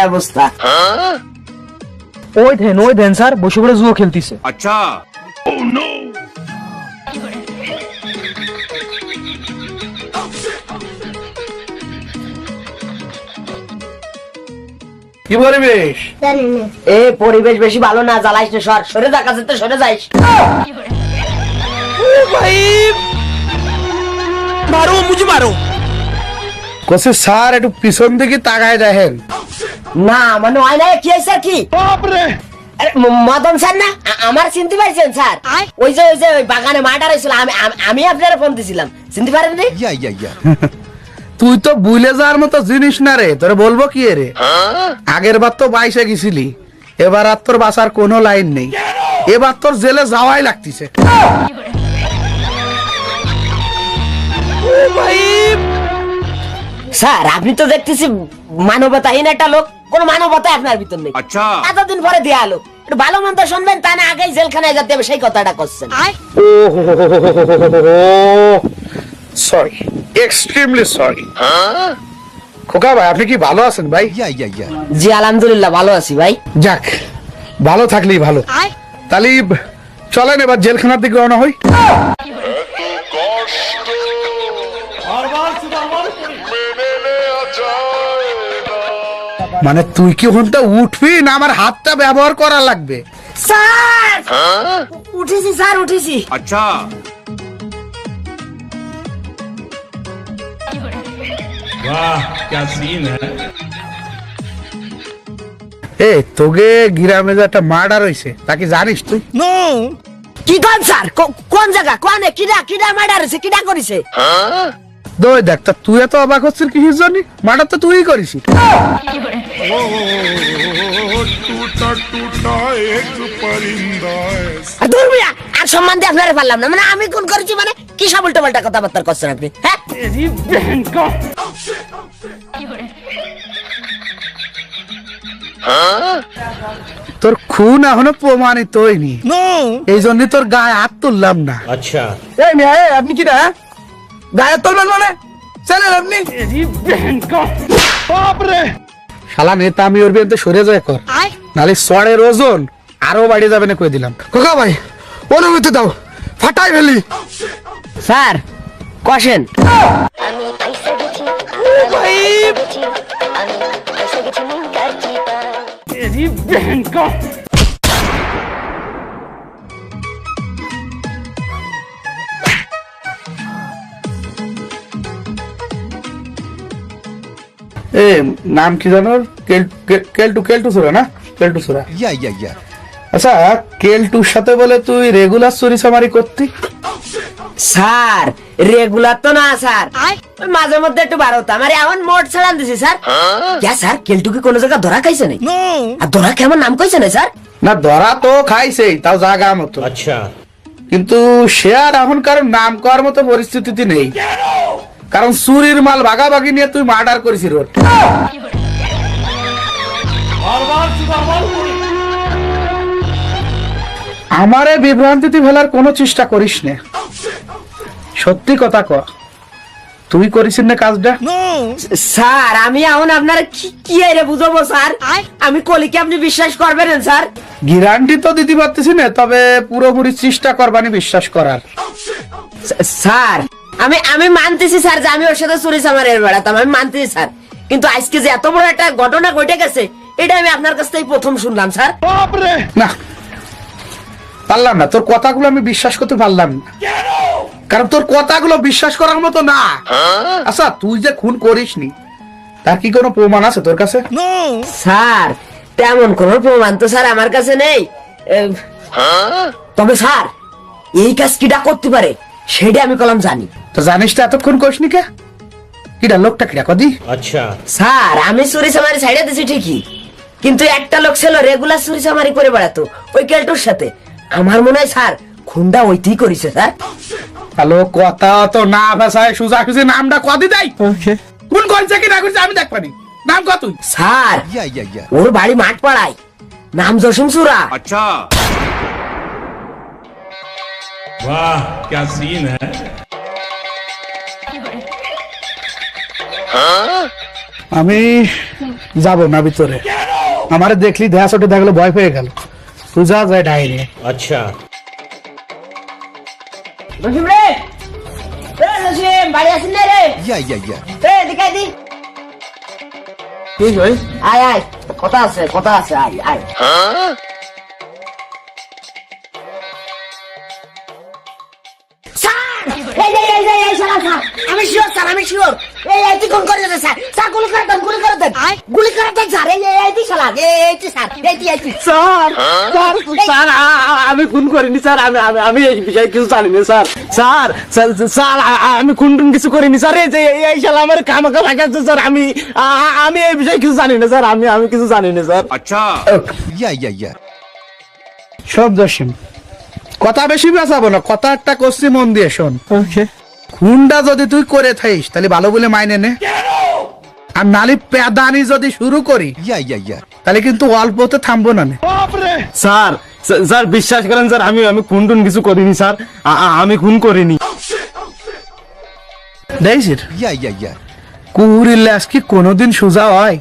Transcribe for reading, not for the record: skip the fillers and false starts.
অবস্থা ওই দেন স্যার বসে বসে জুয়ো খেলতেছে। আচ্ছা কি পরিবেশ? এ পরিবেশ বেশি ভালো না, জ্বালাইস না, সর সরে যা, কাছে তো সরে যাইস। মারো মুঝে মারো। কোসে স্যার একটু পিছন দিকে তাকায় দেখেন। না মানে হয় না, কি হয়েছে কি? মদন স্যার না, আমার চিনতে পারছেন স্যার? ওই যে ওই বাগানে মাঠা রয়েছিল, আমি আপনারা ফোন দিছিলাম, চিনতে পারেননি? তুই তো ভুলে যাওয়ার মতো জিনিস না রে, তোরে বলবো কি রে? আগের বার তো 22-এ গেছিলি, এবার আর তোর বাসার কোনো লাইন নেই, এবার তোর জেলে যাওয়াই লাগতেছে। স্যার আপনি তো দেখতেছি মানবতাহীন একটা লোক, কোন মানবতা আপনার ভিতর নেই। আচ্ছা এতদিন পরে দেয়া আলো, একটু ভালো মন্দ শুনবেন, তা না আগেই জেলখানায় যেতে হবে সেই কথাটা করছেন। Sorry, extremely sorry. খোকা ভাই, আপনি কি ভালো আছেন ভাই? জি আলহামদুলিল্লাহ ভালো আছি ভাই। যাক, ভালো থাকলেই ভালো। তাহলে চলেন এবার জেলখানার দিকে রওনা হই। মানে তুই কি ওখানটা উঠবি না আমার হাতটা ব্যবহার করা লাগবে? স্যার উঠেছি স্যার, উঠেছি। আচ্ছা वाह क्या सीन है। এ তোকে গ্রামে যে একটা মার্ডার হইছে, তা কি জানিস তুই? কি কোন স্যার, কোন জায়গা, কোনে কিডা মার্ডার হইছে, কিডা করিছে? দই দেখ, তা তুই এত অবাক হচ্ছিস কি জন্য? মার্ডার তো তুই করিস। দূর মিয়া, আর সম্মান দিয়ে আপনারা পারলাম না, মানে আমি কোন করেছি, মানে কি সব উল্টো পাল্টা কথাবার্তা করছেন আপনি? হ্যাঁ তোর খুন এখনো প্রমাণিত হয়নি, এই জন্য তোর গায়ে হাত তুললাম না। अच्छा এই মিয়া, আপনি কি না গায়ে তুলবেন মানে? চলেন আপনি। শালা নেতা, আমি ওর বিরুদ্ধে সরে যায় কর, নালে সরের ওজন আরো বাড়িয়ে যাবে না কই দিলাম। খোকা ভাই, অনুমতি দাও, ফাটাই ফেলি। স্যার কষেন। আমি পয়সা গেছি, আমি পয়সা গেছি মুঙ্গারজি পা। এ নাম কি জানো? কেলটু সুরা না? কেলটু সুরা। আচ্ছা, কেলটুর সাথে বলে তুই রেগুলার চুরি চামারি করতি? স্যার রেগুলার তো না স্যার, ওই মাঝে মধ্যে একটু বার হতাম, আর এমন মোট ছাড়ান দিছি স্যার। স্যার কেলটু কি কোনো জায়গা ধরা খাইছে নাই? আর ধরা কেমন নাম কইছে না স্যার? না, ধরা তো খাইছেই, তাও জায়গা মতো। अच्छा কিন্তু সে আর এখন কারণ নাম করার মতো পরিস্থিতিতে নেই, কারণ চুরির মাল ভাগাভাগি নিয়ে তুই মার্ডার করেছিস। রোড আমারে বিভ্রান্তিতে ফেলার কোনো চেষ্টা করিস না, সত্যি কথা ক, তুই করিস না কাজটা? স্যার আমি এখন আপনার কি আরে বুঝাবো স্যার? আমি কলিকে আপনি বিশ্বাস করবেন না স্যার? গ্যারান্টি তো দিতে পারতেছি না, তবে পুরোপুরি চেষ্টা করবানি বিশ্বাস করার। স্যার আমি মানতেছি স্যার যে আমি ওর সাথে চুরি চামারের বেড়াতাম, আমি মানতেছি স্যার, কিন্তু আজকে যে এত বড় একটা ঘটনা ঘটে গেছে, এটা আমি আপনার কাছ থেকে প্রথম শুনলাম স্যার। না, পারলাম না, তোর কথাগুলো আমি বিশ্বাস করতে পারলাম না, কারণ তোর কথাগুলো বিশ্বাস করার মতো না। আচ্ছা, তুই যে খুন করিসনি তার কি কোনো প্রমাণ আছে তোর কাছে? স্যার তেমন কোন প্রমাণ তো স্যার আমার কাছে নেই, তবে স্যার এই কাজ কিটা করতে পারে সেটা আমি কলম জানি। তো জানিস তো এতক্ষণ করিসনি কে? কিটা লোকটা কিটা কদি? अच्छा স্যার আমি চুরি চামারি ছাইড়া দিছি ঠিকই, কিন্তু একটা লোক ছিল রেগুলার চুরি চামারি করে বেড়াতো ওই কেলটুর সাথে। আমার মনে হয় স্যার খুনটা ওইটাই করেছে স্যার। হ্যালো, কথা তো না ভাষায় সুজা খুঁজে নামটা কদি দেয়, কোন করেছে কি না করেছে আমি দেখবানি। নাম কত? তুই স্যার ওর বাড়ি মাঠ পাড়ায়, নাম জসিম সুরা। अच्छा वाह क्या सीन है। আমি যাব না ভিতরে, আমারে দেখলি দেয়া চোটে দেখলে ভয় পেয়ে গেল। তুই যা যায় ডাইরে। अच्छा রহিম রে, এ রহিম বাড়ি আসিস না রে? এ দিকে দি, কি ভাই? আয় আয়, কথা আছে আয় আয়। স্যার, এই শালা স্যার, আমি শিওর স্যার, আমি শিওর। এই তুই কোন করে দে স্যার, স্যার গুলি করে দেন স্যার, এই তুই শালা, এই তুই স্যার, এই তুই। স্যার স্যার স্যার আমি খুন করিনি স্যার, আমি এই বিষয়ে কিছু জানি না স্যার। স্যার স্যার আমি খুন কিছু করিনি স্যার। এই যে এই শালা আমার কামাকা লাগাচ্ছে স্যার, আমি এই বিষয়ে কিছু জানি না স্যার, আমি কিছু জানি না স্যার। সব জসিম, কথা বেশি বেচাবো না, কথা একটা করছি মন দিয়ে শোন। খুনটা যদি তুই করে থাকিস তাহলে ভালো বলে মাইনে নে, আর নালি পেদানি যদি শুরু করি তাহলে কিন্তু অল্পতে থামবো না নে। স্যার স্যার বিশ্বাস করেন স্যার, আমি খুন টুন কিছু করিনি স্যার, আমি খুন করিনি। দেখছিস কুহুরিল্লাস কি কোনোদিন সোজা হয়?